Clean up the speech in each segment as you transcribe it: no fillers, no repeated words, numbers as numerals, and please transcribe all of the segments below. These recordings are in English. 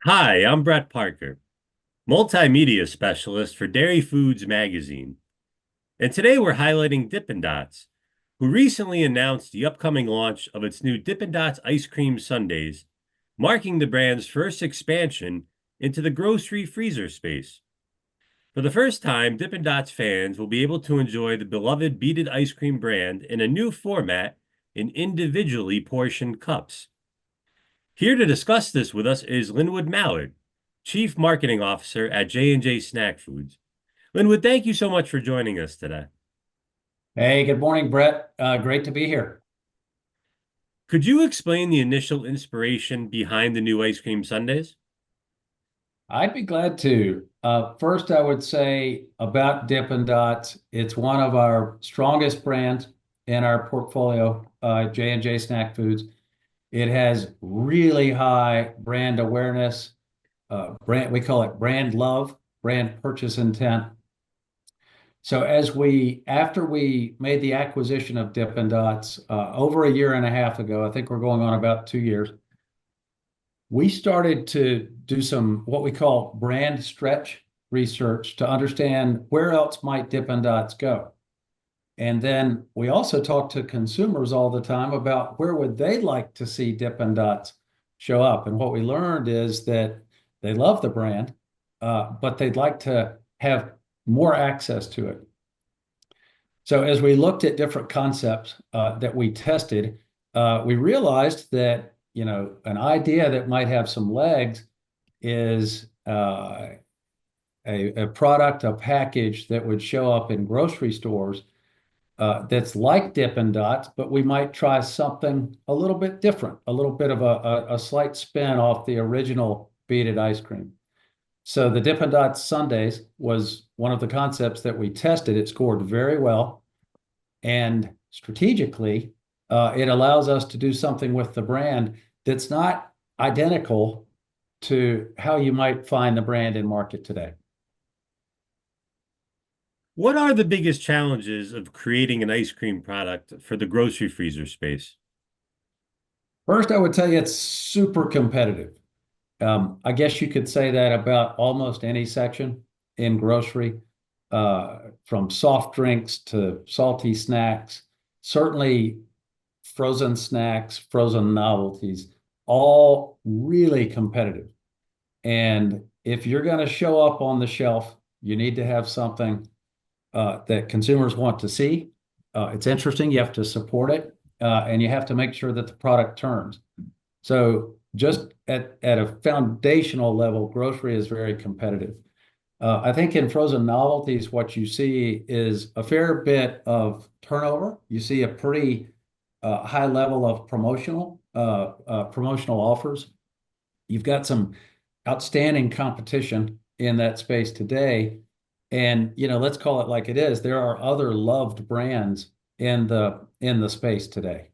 Hi, I'm Brett Parker, multimedia specialist for Dairy Foods magazine. And today we're highlighting Dippin' Dots, who recently announced the upcoming launch of its new Dippin' Dots Ice Cream Sundaes, marking the brand's first expansion into the grocery freezer space. For the first time, Dippin' Dots fans will be able to enjoy the beloved beaded ice cream brand in a new format in individually portioned cups. Here to discuss this with us is Lynwood Mallard, Chief Marketing Officer at J&J Snack Foods. Lynwood, thank you so much for joining us today. Hey, good morning, Brett. Great to be here. Could you explain the initial inspiration behind the new ice cream sundaes? I'd be glad to. First, I would say about Dippin' Dots, it's one of our strongest brands in our portfolio, J&J Snack Foods. It has really high brand awareness, we call it brand love, brand purchase intent. So after we made the acquisition of Dippin' Dots over a year and a half ago, I think we're going on about 2 years, we started to do some what we call brand stretch research to understand where else might Dippin' Dots go. And then we also talk to consumers all the time about where would they like to see Dippin' Dots show up. And what we learned is that they love the brand, but they'd like to have more access to it. So as we looked at different concepts that we tested, we realized that an idea that might have some legs is a product, a package that would show up in grocery stores that's like Dippin' Dots, but we might try something a little bit different, a little bit of a slight spin off the original beaded ice cream. So the Dippin' Dots Sundaes was one of the concepts that we tested. It scored very well. And strategically, it allows us to do something with the brand that's not identical to how you might find the brand in market today. What are the biggest challenges of creating an ice cream product for the grocery freezer space? First, I would tell you it's super competitive. I guess you could say that about almost any section in grocery, from soft drinks to salty snacks, certainly frozen snacks, frozen novelties, all really competitive. And if you're going to show up on the shelf, you need to have something that consumers want to see. It's interesting. You have to support it, and you have to make sure that the product turns. So just at a foundational level, grocery is very competitive. I think in frozen novelties, what you see is a fair bit of turnover. You see a pretty high level of promotional offers. You've got some outstanding competition in that space today. And let's call it like it is. There are other loved brands in the space today.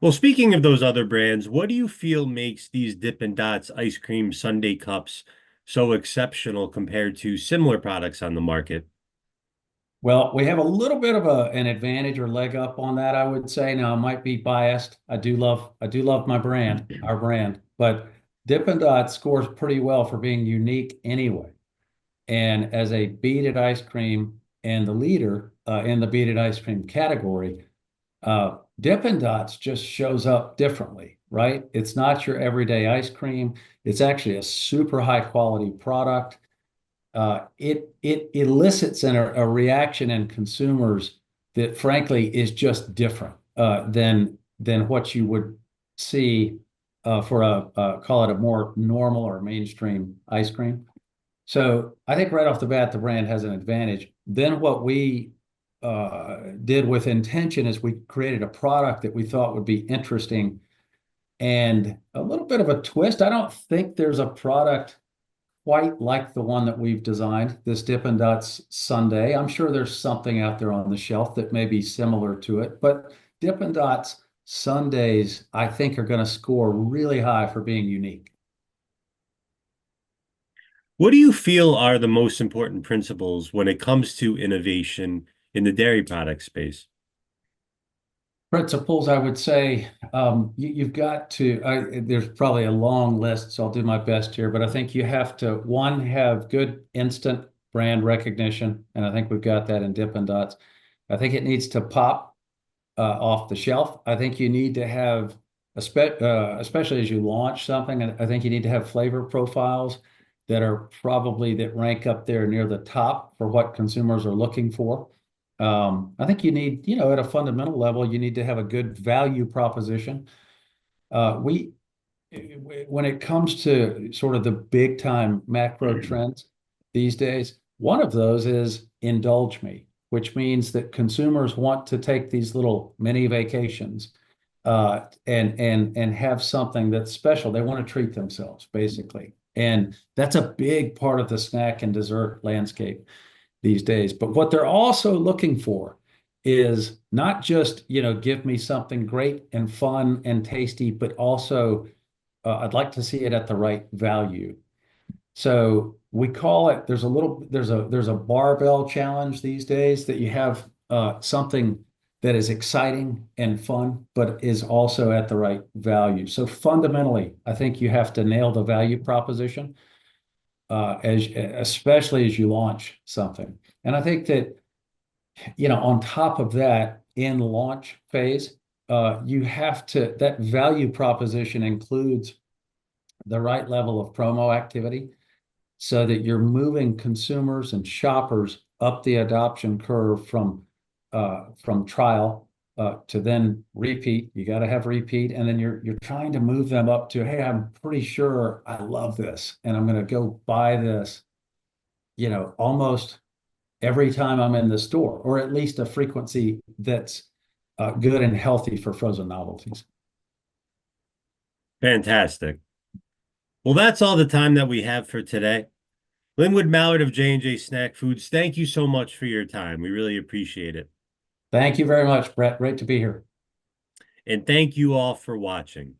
Well, speaking of those other brands, what do you feel makes these Dippin' Dots ice cream sundae cups so exceptional compared to similar products on the market? Well, we have a little bit of an advantage or leg up on that, I would say. Now, I might be biased. I do love my brand, our brand, but Dippin' Dots scores pretty well for being unique anyway. And as a beaded ice cream and the leader in the beaded ice cream category, Dippin' Dots just shows up differently, right? It's not your everyday ice cream. It's actually a super high quality product. It elicits a reaction in consumers that frankly is just different than what you would see for call it a more normal or mainstream ice cream. So I think right off the bat, the brand has an advantage. Then what we did with intention is we created a product that we thought would be interesting and a little bit of a twist. I don't think there's a product quite like the one that we've designed, this Dippin' Dots Sundae. I'm sure there's something out there on the shelf that may be similar to it, but Dippin' Dots Sundaes, I think, are going to score really high for being unique. What do you feel are the most important principles when it comes to innovation in the dairy product space? principles, I would say you've got to, there's probably a long list, so I'll do my best here, but I think you have to, one, have good instant brand recognition, and I think we've got that in Dippin' Dots. I think it needs to pop off the shelf. I think you need to have, especially as you launch something, I think you need to have flavor profiles that are probably that rank up there near the top for what consumers are looking for. I think you need, at a fundamental level, you need to have a good value proposition. We, when it comes to sort of the big time macro trends these days, one of those is indulge me, which means that consumers want to take these little mini vacations and have something that's special. They want to treat themselves, basically. And that's a big part of the snack and dessert landscape these days. But what they're also looking for is not just, give me something great and fun and tasty, but also I'd like to see it at the right value. So we call it, there's a barbell challenge these days that you have something that is exciting and fun, but is also at the right value. So fundamentally, I think you have to nail the value proposition especially as you launch something. And I think that, on top of that, in launch phase, that value proposition includes the right level of promo activity so that you're moving consumers and shoppers up the adoption curve from trial to then repeat. You got to have repeat, and then you're trying to move them up to, hey, I'm pretty sure I love this, and I'm going to go buy this, almost every time I'm in the store, or at least a frequency that's good and healthy for frozen novelties. Fantastic. Well, that's all the time that we have for today. Lynwood Mallard of J&J Snack Foods, thank you so much for your time. We really appreciate it. Thank you very much, Brett. Great to be here. And thank you all for watching.